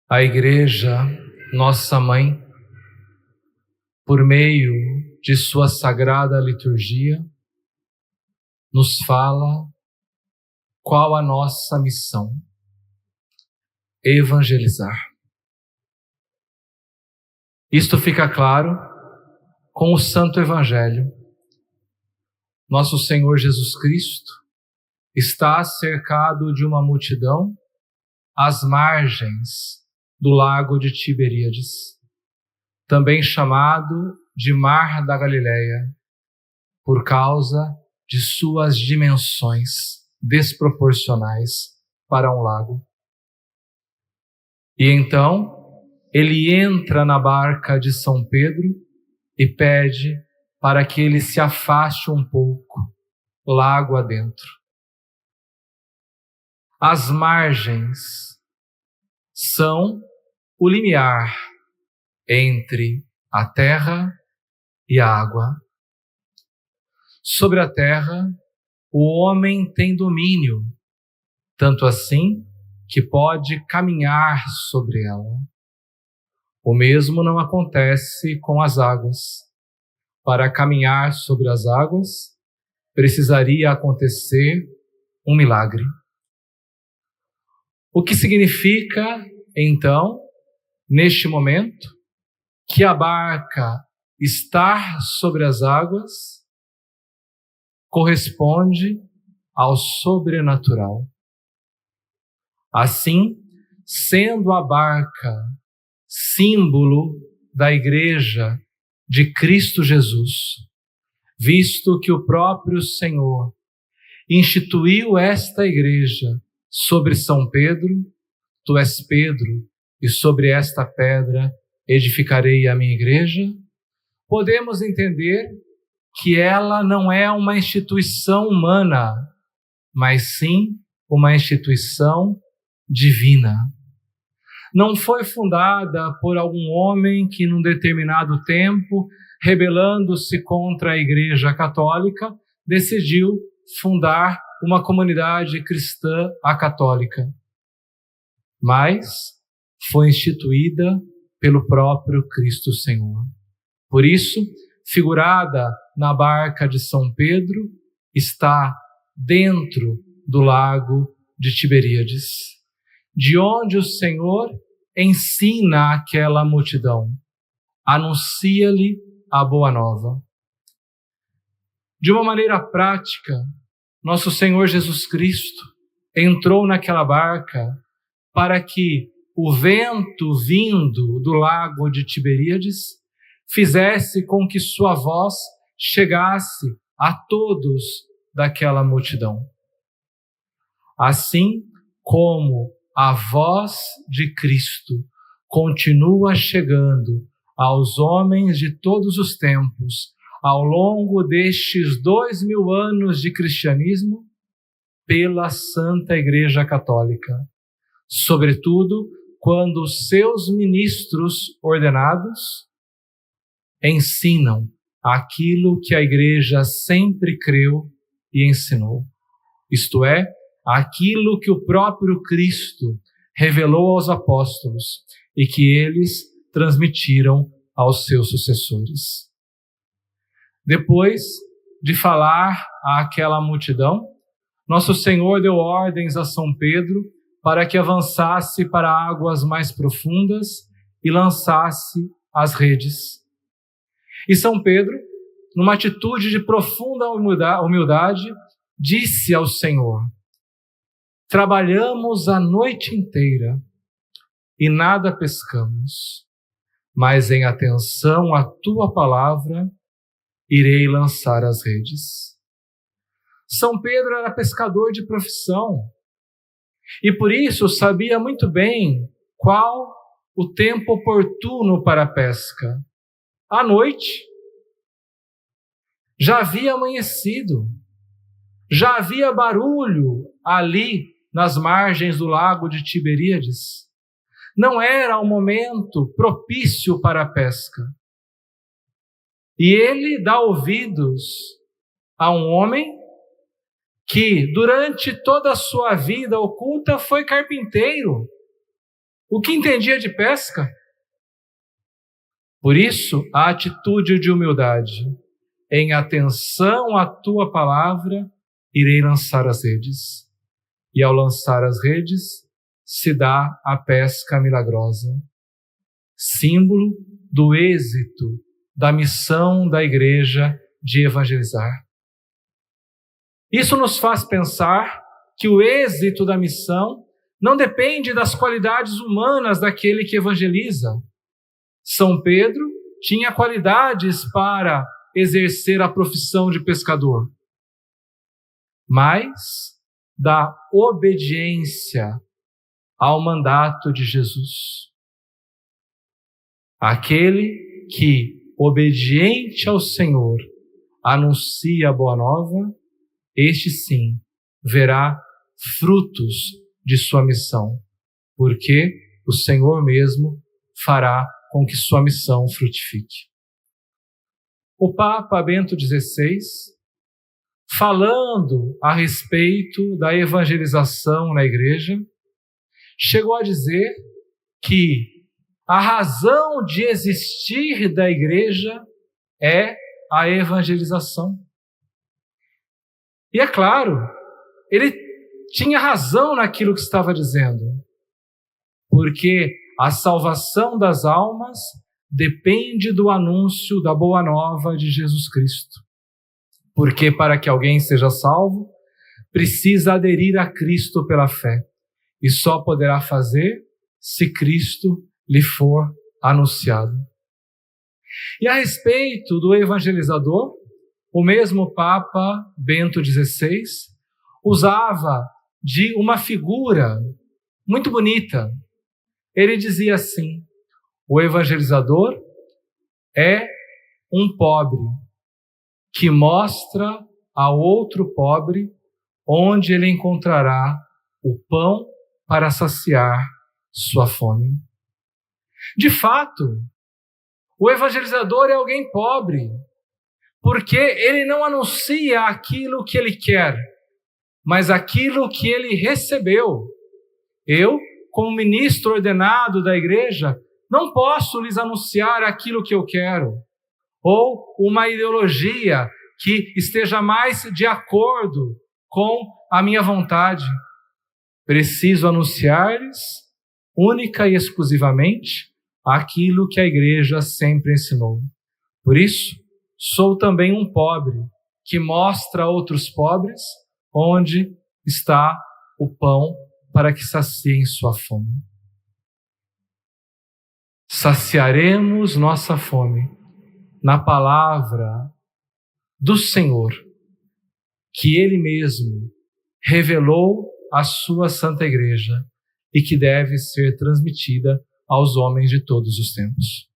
A Igreja, nossa Mãe, por meio de sua sagrada liturgia, nos fala qual a nossa missão: evangelizar. Isto fica claro com o Santo Evangelho. Nosso Senhor Jesus Cristo está cercado de uma multidão às margens do lago de Tiberíades, também chamado de Mar da Galileia, por causa de suas dimensões desproporcionais para um lago. E então ele entra na barca de São Pedro e pede para que ele se afaste um pouco, lago adentro. As margens são o limiar entre a terra e a água. Sobre a terra, o homem tem domínio, tanto assim que pode caminhar sobre ela. O mesmo não acontece com as águas. Para caminhar sobre as águas, precisaria acontecer um milagre. O que significa, então, neste momento, que a barca estar sobre as águas corresponde ao sobrenatural. Assim, sendo a barca símbolo da Igreja de Cristo Jesus, visto que o próprio Senhor instituiu esta Igreja sobre São Pedro, tu és Pedro, e sobre esta pedra edificarei a minha igreja, podemos entender que ela não é uma instituição humana, mas sim uma instituição divina. Não foi fundada por algum homem que, num determinado tempo, rebelando-se contra a Igreja Católica, decidiu fundar uma comunidade cristã acatólica, mas foi instituída pelo próprio Cristo Senhor. Por isso, figurada na barca de São Pedro, está dentro do lago de Tiberíades, de onde o Senhor ensina àquela multidão, anuncia-lhe a boa nova. De uma maneira prática, nosso Senhor Jesus Cristo entrou naquela barca para que o vento vindo do lago de Tiberíades fizesse com que sua voz chegasse a todos daquela multidão. Assim como a voz de Cristo continua chegando aos homens de todos os tempos, ao longo destes 2000 anos de cristianismo, pela Santa Igreja Católica, sobretudo quando os seus ministros ordenados ensinam aquilo que a Igreja sempre creu e ensinou, isto é, aquilo que o próprio Cristo revelou aos apóstolos e que eles transmitiram aos seus sucessores. Depois de falar àquela multidão, nosso Senhor deu ordens a São Pedro para que avançasse para águas mais profundas e lançasse as redes. E São Pedro, numa atitude de profunda humildade, disse ao Senhor: trabalhamos a noite inteira e nada pescamos, mas em atenção à tua palavra, irei lançar as redes. São Pedro era pescador de profissão e por isso sabia muito bem qual o tempo oportuno para a pesca. À noite, já havia amanhecido, já havia barulho ali nas margens do lago de Tiberíades. Não era um momento propício para a pesca. E ele dá ouvidos a um homem que, durante toda a sua vida oculta, foi carpinteiro o que entendia de pesca. Por isso, a atitude de humildade. Em atenção à tua palavra, irei lançar as redes. E ao lançar as redes, se dá a pesca milagrosa. Símbolo do êxito da missão da igreja de evangelizar. Isso nos faz pensar que o êxito da missão não depende das qualidades humanas daquele que evangeliza. São Pedro tinha qualidades para exercer a profissão de pescador, mas da obediência ao mandato de Jesus. Aquele que, obediente ao Senhor, anuncia a boa nova, este sim verá frutos de sua missão, porque o Senhor mesmo fará com que sua missão frutifique. O Papa Bento XVI, falando a respeito da evangelização na igreja, chegou a dizer que a razão de existir da igreja é a evangelização. E é claro, ele tinha razão naquilo que estava dizendo, porque a salvação das almas depende do anúncio da boa nova de Jesus Cristo. Porque para que alguém seja salvo, precisa aderir a Cristo pela fé, e só poderá fazer se Cristo lhe for anunciado. E a respeito do evangelizador, o mesmo Papa Bento XVI usava de uma figura muito bonita. Ele dizia assim: o evangelizador é um pobre que mostra a outro pobre onde ele encontrará o pão para saciar sua fome. De fato, o evangelizador é alguém pobre, porque ele não anuncia aquilo que ele quer, mas aquilo que ele recebeu. Eu, como ministro ordenado da igreja, não posso lhes anunciar aquilo que eu quero, ou uma ideologia que esteja mais de acordo com a minha vontade. Preciso anunciar-lhes, única e exclusivamente, aquilo que a igreja sempre ensinou. Por isso, sou também um pobre, que mostra a outros pobres onde está o pão para que saciem sua fome. Saciaremos nossa fome na palavra do Senhor, que Ele mesmo revelou à sua Santa Igreja e que deve ser transmitida aos homens de todos os tempos.